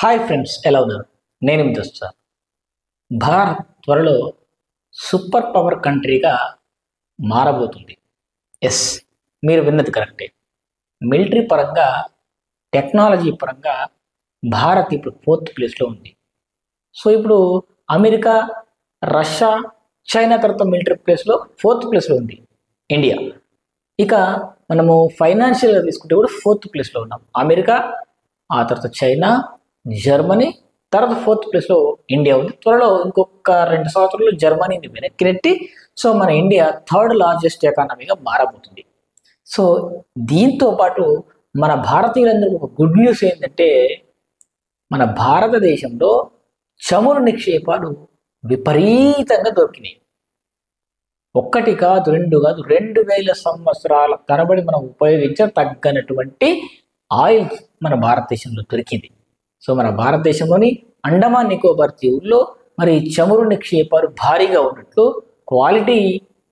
Hi friends, ఎలా ఉన్నారు? నేను మీ దోస్తా. భారత్ త్వరలో సూపర్ పవర్ కంట్రీగా మారబోతుంది. ఎస్, మీరు విన్నది కరెక్టే. మిలిటరీ పరంగా, టెక్నాలజీ పరంగా భారత్ ఇప్పుడు 4th ప్లేస్లో ఉంది. సో ఇప్పుడు అమెరికా, రష్యా, చైనా తర్వాత మిలిటరీ ప్లేస్లో 4th ప్లేస్లో ఉంది ఇండియా. ఇక మనము ఫైనాన్షియల్గా తీసుకుంటే కూడా 4th ప్లేస్లో ఉన్నాం. అమెరికా, ఆ తర్వాత చైనా, జర్మనీ, తర్వాత 4th ప్లేస్లో ఇండియా ఉంది. త్వరలో ఇంకొక 2 సంవత్సరాలు జర్మనీని వెనక్కి నెట్టి సో మన ఇండియా 3rd లార్జెస్ట్ ఎకానమీగా మారబోతుంది. సో దీంతో పాటు మన భారతీయులందరికీ ఒక గుడ్ న్యూస్ ఏంటంటే, మన భారతదేశంలో చమురు నిక్షేపాలు విపరీతంగా దొరికినాయి. ఒక్కటి కాదు, రెండు కాదు, 2000 సంవత్సరాల తరబడి మనం ఉపయోగించ తగ్గనటువంటి ఆయిల్ మన భారతదేశంలో దొరికింది. సో మన భారతదేశంలోని అండమాన్ నికోబార్ దీవుల్లో మరి చమురు నిక్షేపాలు భారీగా ఉన్నట్లు క్వాలిటీ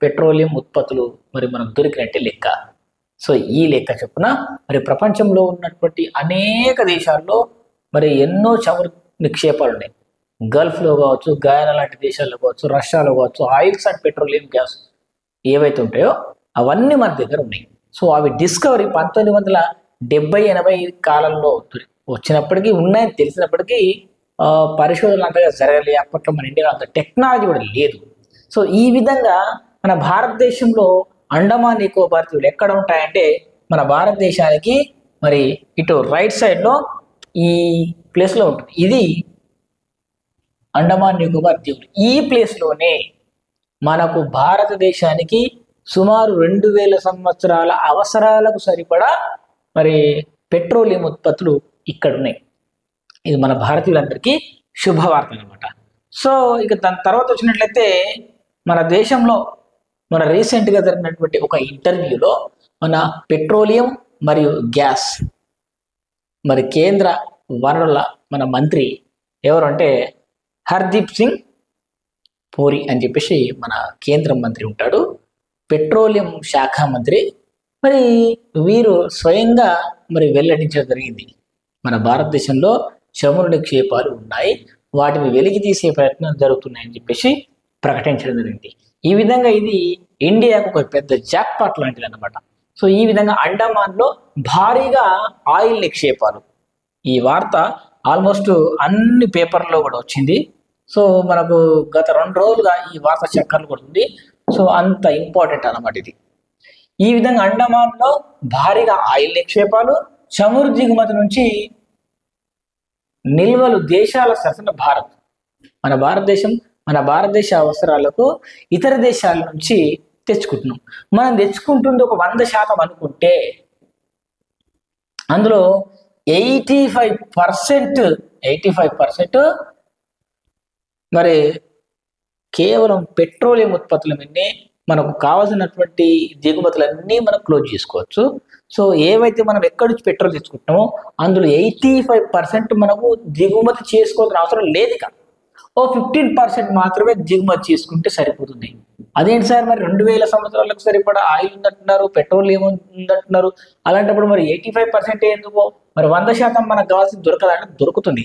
పెట్రోలియం ఉత్పత్తులు మరి మనకు దొరికినట్టే లెక్క. సో ఈ లెక్క చొప్పున మరి ప్రపంచంలో ఉన్నటువంటి అనేక దేశాల్లో మరి ఎన్నో చమురు నిక్షేపాలు ఉన్నాయి. గల్ఫ్లో కావచ్చు, గయానా లాంటి దేశాల్లో కావచ్చు, రష్యాలో కావచ్చు, ఆయిల్స్ అండ్ పెట్రోలియం గ్యాస్ ఏవైతే ఉంటాయో అవన్నీ మన దగ్గర ఉన్నాయి. సో అవి డిస్కవరీ 1970-80 కాలంలో వచ్చినప్పటికీ ఉన్నాయని తెలిసినప్పటికీ పరిశోధనలు అంతగా జరగలేదు. అప్పట్లో మన ఇండియాలో అంత టెక్నాలజీ కూడా లేదు. సో ఈ విధంగా మన భారతదేశంలో అండమాన్ నికోబార్ దీవులు ఎక్కడ ఉంటాయంటే, మన భారతదేశానికి మరి ఇటు రైట్ సైడ్లో ఈ ప్లేస్లో ఉంటుంది. ఇది అండమాన్ నికోబార్ దీవులు. ఈ ప్లేస్లోనే మనకు భారతదేశానికి సుమారు 2000 సంవత్సరాల అవసరాలకు సరిపడా మరి పెట్రోలియం ఉత్పత్తులు ఇక్కడ ఉన్నాయి. ఇది మన భారతీయులందరికీ శుభవార్త అనమాట. సో ఇక దాని తర్వాత వచ్చినట్లయితే మన దేశంలో మన రీసెంట్గా జరిగినటువంటి ఒక ఇంటర్వ్యూలో మన పెట్రోలియం మరియు గ్యాస్ మరి కేంద్ర వనరుల మన మంత్రి ఎవరు అంటే హర్దీప్ సింగ్ పూరి అని చెప్పేసి మన కేంద్ర మంత్రి ఉంటాడు, పెట్రోలియం శాఖ మంత్రి. మరి వీరు స్వయంగా మరి వెల్లడించడం జరిగింది, మన భారతదేశంలో చమురు నిక్షేపాలు ఉన్నాయి, వాటిని వెలికి తీసే ప్రయత్నం జరుగుతున్నాయని చెప్పేసి ప్రకటించడం జరిగింది. ఈ విధంగా ఇది ఇండియాకు ఒక పెద్ద జాక్పాట్ లాంటిది అనమాట. సో ఈ విధంగా అండమాన్లో భారీగా ఆయిల్ నిక్షేపాలు, ఈ వార్త ఆల్మోస్ట్ అన్ని పేపర్లో కూడా వచ్చింది. సో మనకు గత 2 రోజులుగా ఈ వార్త చక్కర్లు కొడుతుంది. సో అంత ఇంపార్టెంట్ అన్నమాట ఇది. ఈ విధంగా అండమాన్లో భారీగా ఆయిల్ నిక్షేపాలు, చమురు దిగుమతి నుంచి నిల్వలు దేశాల సరసన భారత్, మన భారతదేశ అవసరాలకు ఇతర దేశాల నుంచి తెచ్చుకుంటున్నాం. మనం తెచ్చుకుంటుంది ఒక 100% అనుకుంటే అందులో 85% మరి కేవలం పెట్రోలియం ఉత్పత్తుల మీదనే మనకు కావాల్సినటువంటి దిగుమతులన్నీ మనం క్లోజ్ చేసుకోవచ్చు. సో ఏవైతే మనం ఎక్కడి నుంచి పెట్రోల్ తెచ్చుకుంటున్నామో అందులో 85% మనము దిగుమతి చేసుకోవాల్సిన అవసరం లేదు. ఇక ఓ 15% మాత్రమే దిగుమతి చేసుకుంటే సరిపోతుంది. అదేంటి సార్, మరి 2000 సంవత్సరాలకు సరిపడా ఆయిల్ ఉందంటున్నారు, పెట్రోలియం ఉందంటున్నారు, అలాంటప్పుడు మరి 85% ఎందుకు? మరి 100% మనకు కావాల్సింది దొరకదంటే దొరుకుతుంది,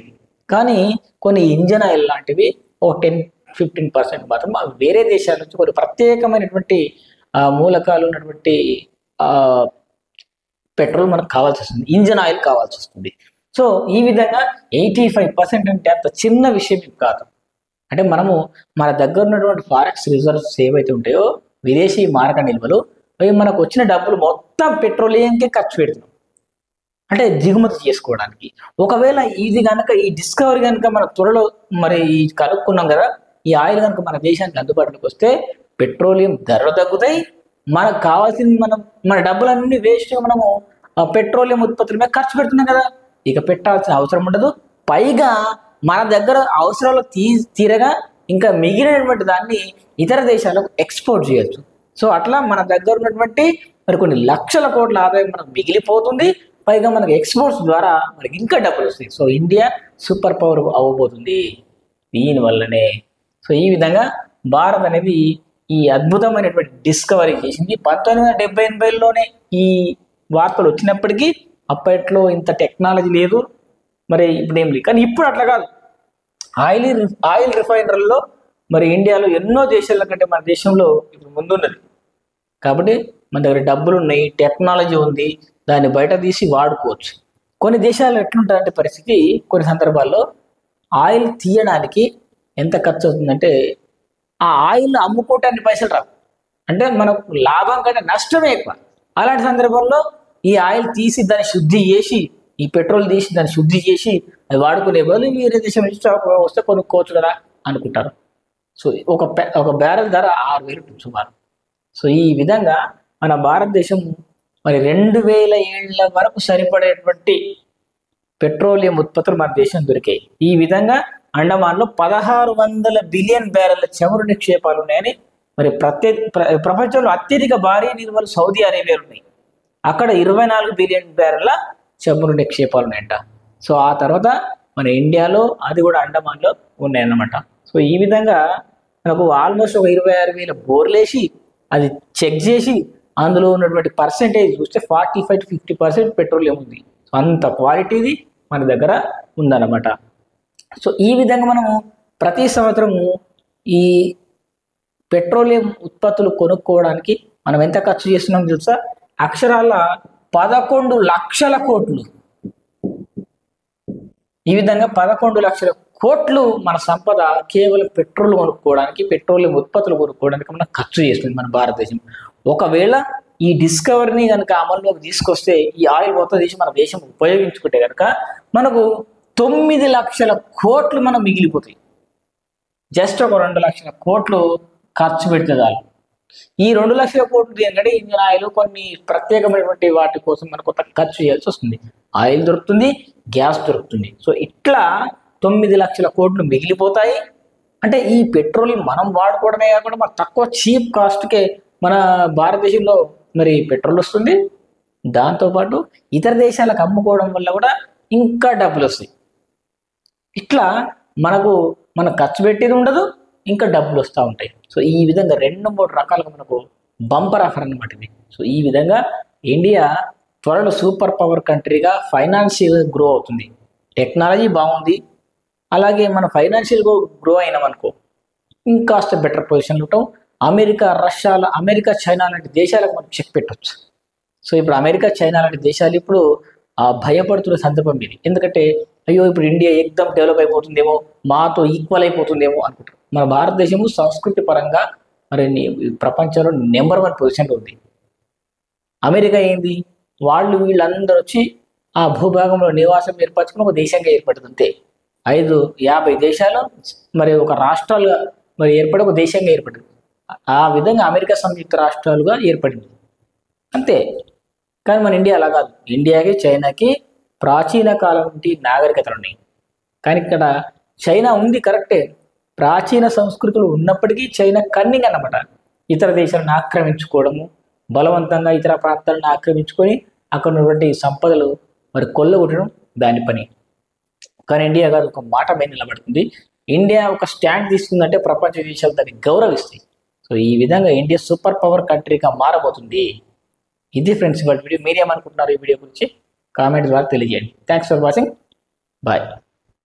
కానీ కొన్ని ఇంజన్ ఆయిల్ లాంటివి ఒక 10-15% మాత్రం వేరే దేశాల నుంచి కొన్ని ప్రత్యేకమైనటువంటి మూలకాలు ఉన్నటువంటి పెట్రోల్ మనకు కావాల్సి వస్తుంది, ఇంజన్ ఆయిల్ కావాల్సి వస్తుంది. సో ఈ విధంగా 85% అంటే అంత చిన్న విషయం కాదు. అంటే మనము మన దగ్గర ఉన్నటువంటి ఫారెక్స్ రిజర్వ్స్ ఏవైతే ఉంటాయో, విదేశీ మారక నిల్వలు, అవి మనకు వచ్చిన డబ్బులు మొత్తం పెట్రోలియంకే ఖర్చు పెడుతున్నాం, అంటే దిగుమతి చేసుకోవడానికి. ఒకవేళ ఇది కనుక, ఈ డిస్కవరీ కనుక మన త్వరలో మరి కనుక్కున్నాం కదా, ఈ ఆయిల్ కనుక మన దేశానికి అందుబాటులోకి వస్తే పెట్రోలియం ధరలు తగ్గుతాయి, మనకు కావాల్సింది మన డబ్బులన్నీ వేస్ట్గా మనము పెట్రోలియం ఉత్పత్తుల మీద ఖర్చు పెడుతున్నాం కదా, ఇక పెట్టాల్సిన అవసరం ఉండదు. పైగా మన దగ్గర అవసరాలు తీరగా ఇంకా మిగిలినటువంటి దాన్ని ఇతర దేశాలకు ఎక్స్పోర్ట్ చేయొచ్చు. సో అట్లా మన దగ్గర ఉన్నటువంటి మరి కొన్ని లక్షల కోట్ల ఆదాయం మనకు మిగిలిపోతుంది. పైగా మనకు ఎక్స్పోర్ట్స్ ద్వారా మనకి ఇంకా డబ్బులు వస్తాయి. సో ఇండియా సూపర్ పవర్ అవ్వబోతుంది దీనివల్లనే. సో ఈ విధంగా భారత్ అనేది ఈ అద్భుతమైనటువంటి డిస్కవరీ చేసింది. 1970-80లోనే ఈ వార్తలు వచ్చినప్పటికీ అప్పట్లో ఇంత టెక్నాలజీ లేదు, మరి ఇప్పుడు ఏం లేదు. కానీ ఇప్పుడు అట్లా కాదు. ఆయిల్ రిఫైనరీలో మరి ఇండియాలో ఎన్నో దేశాల కంటే మన దేశంలో ఇప్పుడు ముందున్నది. కాబట్టి మన దగ్గర డబ్బులు ఉన్నాయి, టెక్నాలజీ ఉంది, దాన్ని బయట తీసి వాడుకోవచ్చు. కొన్ని దేశాల్లో ఎట్లుంటుందంటే పరిస్థితి, కొన్ని సందర్భాల్లో ఆయిల్ తీయడానికి ఎంత ఖర్చు అవుతుందంటే ఆ ఆయిల్ అమ్ముకోవటానికి పైసలు రావు. అంటే మనకు లాభం కంటే నష్టమే ఎక్కువ. అలాంటి సందర్భంలో ఈ ఆయిల్ తీసి దాన్ని శుద్ధి చేసి, ఈ పెట్రోల్ తీసి దాన్ని శుద్ధి చేసి అది వాడుకునే బదులు వేరే దేశం నుంచి వస్తే కొనుక్కోవచ్చు కదా అనుకుంటారు. సో ఒక బ్యారెల్ ధర 6,000 సుమారు. సో ఈ విధంగా మన భారతదేశం మరి 2,000 ఏళ్ల వరకు సరిపడేటువంటి పెట్రోలియం ఉత్పత్తులు మన దేశం దొరికాయి. ఈ విధంగా అండమాన్లో 1,600 బిలియన్ బ్యారెళ్ల చమురు నిక్షేపాలు ఉన్నాయని మరి ప్రపంచంలో అత్యధిక భారీ నిల్వలు సౌదీ అరేబియాలో ఉన్నాయి. అక్కడ 24 బిలియన్ బ్యారెళ్ల చమురు నిక్షేపాలు ఉన్నాయంట. సో ఆ తర్వాత మన ఇండియాలో అది కూడా అండమాన్లో ఉన్నాయన్నమాట. సో ఈ విధంగా మనకు ఆల్మోస్ట్ ఒక 26,000 బోర్లేసి అది చెక్ చేసి అందులో ఉన్నటువంటి పర్సెంటేజ్ చూస్తే 45 to 50% పెట్రోలియం ఉంది. సో అంత క్వాలిటీది మన దగ్గర ఉందన్నమాట. సో ఈ విధంగా మనము ప్రతి సంవత్సరము ఈ పెట్రోలియం ఉత్పత్తులు కొనుక్కోవడానికి మనం ఎంత ఖర్చు చేస్తున్నాం తెలుసా? అక్షరాల 11 లక్షల కోట్లు. ఈ విధంగా 11 లక్షల కోట్లు మన సంపద కేవలం పెట్రోల్ కొనుక్కోవడానికి, పెట్రోలియం ఉత్పత్తులు కొనుక్కోవడానికి మనం ఖర్చు చేస్తుంది మన భారతదేశం. ఒకవేళ ఈ డిస్కవరీని కనుక అమల్లోకి తీసుకొస్తే, ఈ ఆయిల్ మొత్తం తీసి మన దేశం ఉపయోగించుకుంటే కనుక మనకు 9 లక్షల కోట్లు మనం మిగిలిపోతాయి. జస్ట్ ఒక 2 లక్షల కోట్లు ఖర్చు పెడితే చాలు. ఈ 2 లక్షల కోట్లు ఏంటంటే ఇంజిన్ ఆయిల్, కొన్ని ప్రత్యేకమైనటువంటి వాటి కోసం మనకు కొంత ఖర్చు చేయాల్సి వస్తుంది. ఆయిల్ దొరుకుతుంది, గ్యాస్ దొరుకుతుంది. సో ఇట్లా 9 లక్షల కోట్లు మిగిలిపోతాయి. అంటే ఈ పెట్రోల్ మనం వాడుకోవడమే కాకుండా మన తక్కువ చీప్ కాస్ట్కే మన భారతదేశంలో మరి పెట్రోల్ వస్తుంది. దాంతోపాటు ఇతర దేశాలకు అమ్ముకోవడం వల్ల కూడా ఇంకా డబ్బులు వస్తాయి. ఇట్లా మనం ఖర్చు పెట్టేది ఉండదు, ఇంకా డబ్బులు వస్తూ ఉంటాయి. సో ఈ విధంగా 2-3 రకాలుగా మనకు బంపర్ ఆఫర్ అన్నమాట ఇది. సో ఈ విధంగా ఇండియా త్వరలో సూపర్ పవర్ కంట్రీగా ఫైనాన్షియల్గా గ్రో అవుతుంది. టెక్నాలజీ బాగుంది, అలాగే మన ఫైనాన్షియల్గా గ్రో అయినామనుకో ఇంకాస్త బెటర్ పొజిషన్లో ఉంటాం. అమెరికా చైనా లాంటి దేశాలకు మనం చెక్ పెట్టవచ్చు. సో ఇప్పుడు అమెరికా చైనా లాంటి దేశాలు ఇప్పుడు భయపడుతున్న సందర్భం ఇది. ఎందుకంటే అయ్యో ఇప్పుడు ఇండియా ఎక్దమ్ డెవలప్ అయిపోతుందేమో, మాతో ఈక్వల్ అయిపోతుందేమో అనుకుంటారు. మన భారతదేశము సంస్కృతి పరంగా మరి ప్రపంచంలో నెంబర్ 1 పొజిషన్లో ఉంది. అమెరికా ఏంది, వీళ్ళందరూ వచ్చి ఆ భూభాగంలో నివాసం ఏర్పరచుకుని ఒక దేశంగా ఏర్పడింది అంతే. 50 దేశాలు మరి ఒక రాష్ట్రాలుగా మరి ఏర్పడి ఒక దేశంగా ఏర్పడింది. ఆ విధంగా అమెరికా సంయుక్త రాష్ట్రాలుగా ఏర్పడింది అంతే. కానీ మన ఇండియా అలా కాదు. ఇండియాకి చైనాకి ప్రాచీన కాలం నుండి నాగరికతలు ఉన్నాయి. కానీ ఇక్కడ చైనా ఉంది కరెక్టే, ప్రాచీన సంస్కృతులు ఉన్నప్పటికీ చైనా కన్నింగ్ అన్నమాట. ఇతర దేశాలను ఆక్రమించుకోవడము, బలవంతంగా ఇతర ప్రాంతాలను ఆక్రమించుకొని అక్కడ ఉన్నటువంటి సంపదలు మరి కొల్లగొట్టడం దాని పని. కానీ ఇండియా కాదు, ఒక మాట మీద నిలబడుతుంది. ఇండియా ఒక స్టాండ్ తీసుకుందంటే ప్రపంచ దేశాలు దాన్ని గౌరవిస్తాయి. సో ఈ విధంగా ఇండియా సూపర్ పవర్ కంట్రీగా మారబోతుంది. ఇది ఫ్రెండ్స్ ఇవాళ వీడియో. మీరేమనుకుంటున్నారు ఈ వీడియో గురించి కామెంట్ ద్వారా తెలియజేయండి. Thanks for watching. బాయ్.